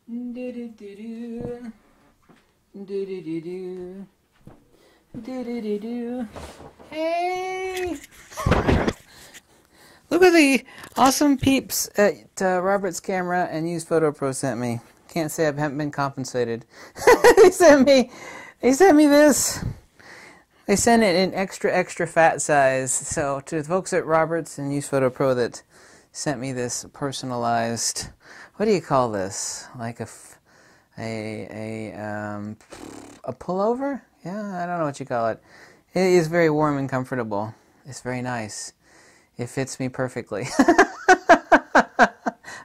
Do-do-do-do. Do-do-do-do. Do-do-do-do. Hey! Look at the awesome peeps at Robert's camera and Use Photo Pro sent me. Can't say I haven't been compensated. They sent me this. They sent it in extra fat size. So to the folks at Robert's and Use Photo Pro that sent me this personalized, what do you call this? Like a pullover? Yeah, I don't know what you call it. It is very warm and comfortable. It's very nice. It fits me perfectly. I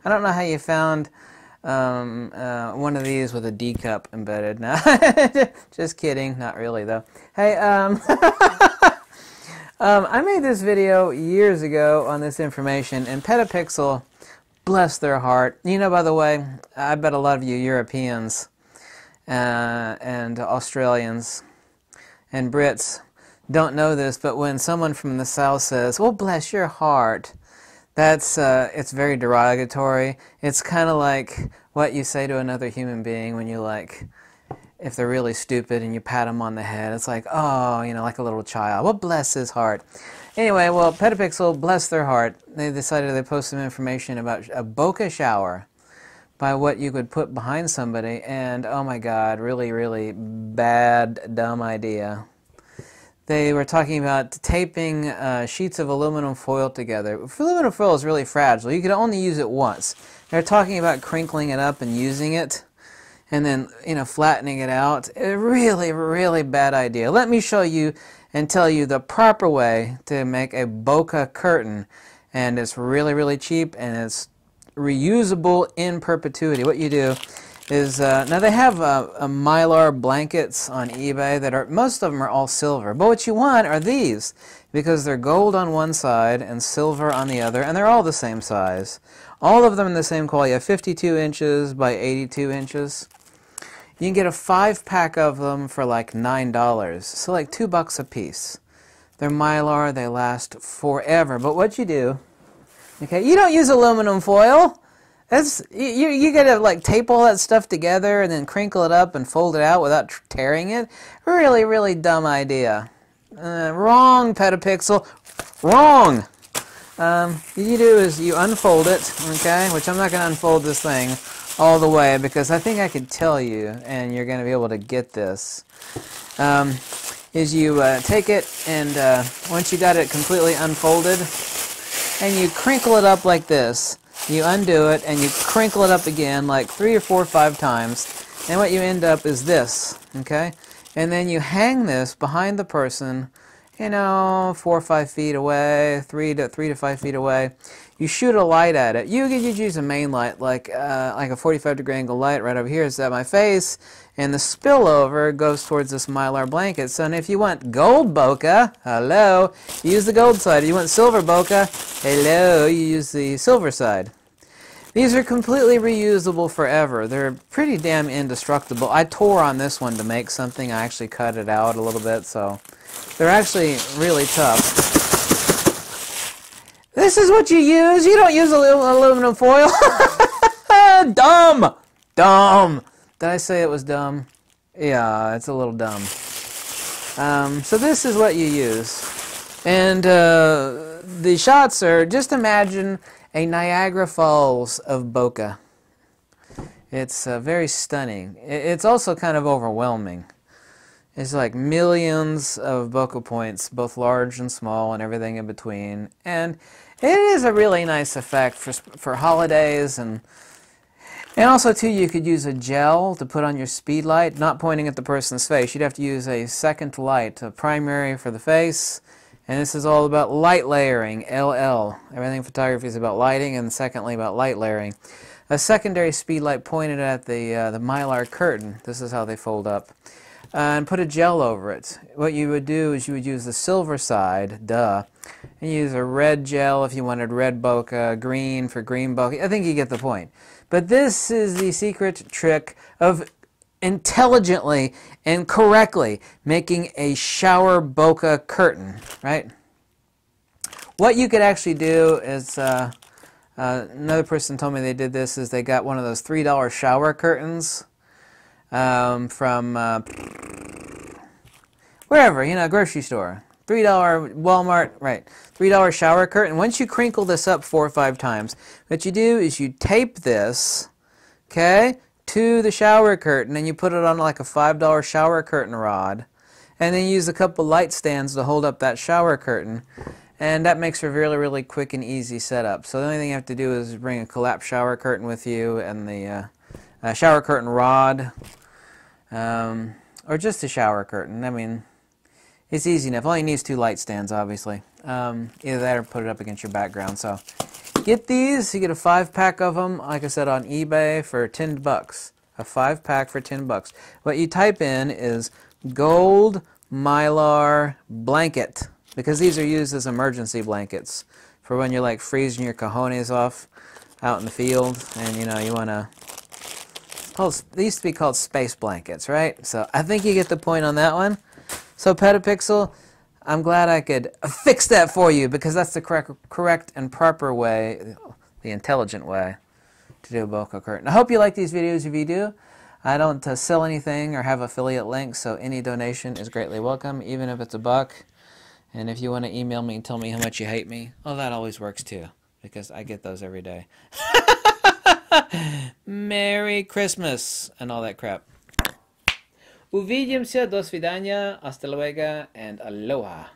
don't know how you found one of these with a D cup embedded. No, just kidding. Not really, though. Hey, I made this video years ago on this information, and Petapixel, bless their heart. You know, by the way, I bet a lot of you Europeans and Australians and Brits don't know this, but when someone from the South says, "Well, bless your heart," that's it's very derogatory. It's kind of like what you say to another human being when you, like, if they're really stupid and you pat them on the head. It's like, oh, you know, like a little child. Well, bless his heart. Anyway, well, Petapixel, bless their heart, they decided they post some information about a bokeh shower by what you could put behind somebody, and oh my God, really, really bad, dumb idea. They were talking about taping sheets of aluminum foil together. Aluminum foil is really fragile. You can only use it once. They're talking about crinkling it up and using it, and then, you know, flattening it out. A really, really bad idea. Let me show you and tell you the proper way to make a bokeh curtain, and it's really, really cheap, and it's reusable in perpetuity. What you do is, now they have mylar blankets on eBay that are, most of them are all silver, but what you want are these, because they're gold on one side and silver on the other, and they're all the same size. All of them in the same quality. You have 52 inches by 82 inches. You can get a 5-pack of them for like $9, so like $2 a piece. They're mylar, they last forever, but what you do, okay, you don't use aluminum foil. That's, you gotta like tape all that stuff together and then crinkle it up and fold it out without tearing it. Really, really dumb idea. Wrong, Petapixel. Wrong. What you do is you unfold it, okay? Which I'm not gonna unfold this thing all the way because I think I could tell you, and you're gonna be able to get this. Is you take it and once you got it completely unfolded, and you crinkle it up like this. You undo it and you crinkle it up again like 3 or 4 or 5 times, and what you end up is this, okay? And then you hang this behind the person, you know, 4 or 5 feet away, 3 to 5 feet away. You shoot a light at it. You use a main light, like a 45-degree angle light right over here is at my face, and the spillover goes towards this mylar blanket. So if you want gold bokeh, hello, you use the gold side. If you want silver bokeh, hello, you use the silver side. These are completely reusable forever. They're pretty damn indestructible. I tore on this one to make something. I actually cut it out a little bit, so they're actually really tough. This is what you use? You don't use aluminum foil? Dumb! Dumb! Did I say it was dumb? Yeah, it's a little dumb. So this is what you use. And the shots are, just imagine a Niagara Falls of bokeh. It's very stunning. It's also kind of overwhelming. It's like millions of bokeh points, both large and small and everything in between. And it is a really nice effect for holidays, and also too, you could use a gel to put on your speed light, not pointing at the person's face. You'd have to use a second light, a primary for the face, and this is all about light layering, LL. Everything in photography is about lighting, and secondly about light layering. A secondary speed light pointed at the mylar curtain. This is how they fold up. And put a gel over it. What you would do is you would use the silver side, duh, and use a red gel if you wanted red bokeh, green for green bokeh. I think you get the point. But this is the secret trick of intelligently and correctly making a shower bokeh curtain, right? What you could actually do is Another person told me they did this is they got one of those $3 shower curtains from wherever, you know, grocery store. $3 Walmart, right. $3 shower curtain. Once you crinkle this up 4 or 5 times, what you do is you tape this, okay, to the shower curtain, and you put it on like a $5 shower curtain rod, and then you use a couple light stands to hold up that shower curtain, and that makes for a really, really quick and easy setup. So the only thing you have to do is bring a collapsed shower curtain with you and the shower curtain rod, or just a shower curtain. I mean, it's easy enough. Only needs 2 light stands, obviously. Either that or put it up against your background. So get these. You get a 5-pack of them, like I said, on eBay for $10. A 5-pack for $10. What you type in is gold mylar blanket, because these are used as emergency blankets for when you're like freezing your cojones off out in the field, and you know you want to. They used to be called space blankets, right? So I think you get the point on that one. So Petapixel, I'm glad I could fix that for you, because that's the correct and proper way, the intelligent way to do a bokeh curtain. I hope you like these videos. If you do, I don't sell anything or have affiliate links, so any donation is greatly welcome, even if it's $1. And if you want to email me and tell me how much you hate me, well, that always works too, because I get those every day. Merry Christmas and all that crap. Увидимся, до свидания, hasta luego, and aloha.